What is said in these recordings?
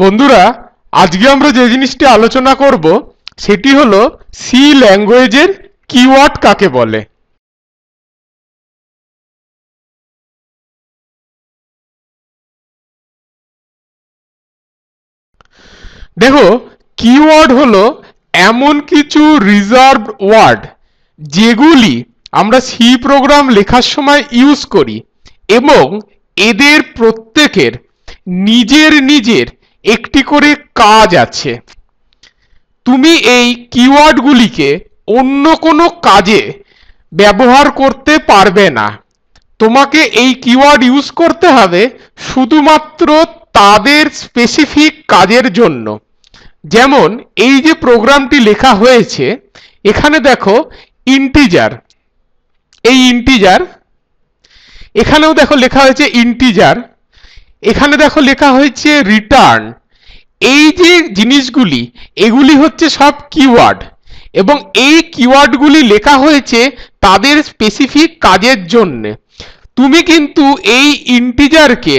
বন্ধুরা, আজকে আমরা যে জিনিসটি আলোচনা করব সেটি হলো সি ল্যাঙ্গুয়েজের কিওয়ার্ড কাকে বলে। দেখো, কিওয়ার্ড হলো এমন কিছু রিজার্ভ ওয়ার্ড যেগুলি আমরা সি প্রোগ্রাম লেখার সময় ইউজ করি এবং এদের প্রত্যেকের নিজের নিজের একটি করে কাজ আছে। তুমি এই কিওয়ার্ডগুলিকে অন্য কোনো কাজে ব্যবহার করতে পারবে না। তোমাকে এই কিওয়ার্ড ইউজ করতে হবে শুধুমাত্র তাদের স্পেসিফিক কাজের জন্য। যেমন এই যে প্রোগ্রামটি লেখা হয়েছে, এখানে দেখো ইন্টিজার, এই ইন্টিজার, এখানেও দেখো লেখা হয়েছে ইন্টিজার, এখানে দেখো লেখা হয়েছে রিটার্ন। এই যে জিনিসগুলি, এগুলি হচ্ছে সব কিওয়ার্ড এবং এই কিওয়ার্ডগুলি লেখা হয়েছে তাদের স্পেসিফিক কাজের জন্য। তুমি কিন্তু এই ইন্টিজারকে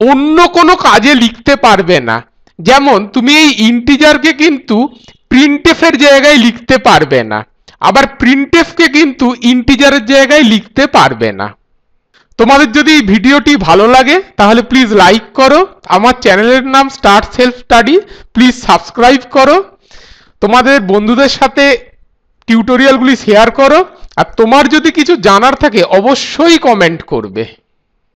অন্য কোনো কাজে লিখতে পারবে না। যেমন তুমি এই ইন্টিজারকে কিন্তু প্রিন্টএফের জায়গায় লিখতে পারবে না, আবার প্রিন্টএফকে কিন্তু ইন্টিজারের জায়গায় লিখতে পারবে না। তোমাদের যদি এই ভিডিওটি ভালো লাগে তাহলে প্লিজ লাইক করো। আমার চ্যানেলের নাম start self study, please subscribe করো। তোমাদের বন্ধুদের সাথে টিউটোরিয়ালগুলি শেয়ার করো। আর তোমার যদি কিছু জানার থাকে অবশ্যই কমেন্ট করবে।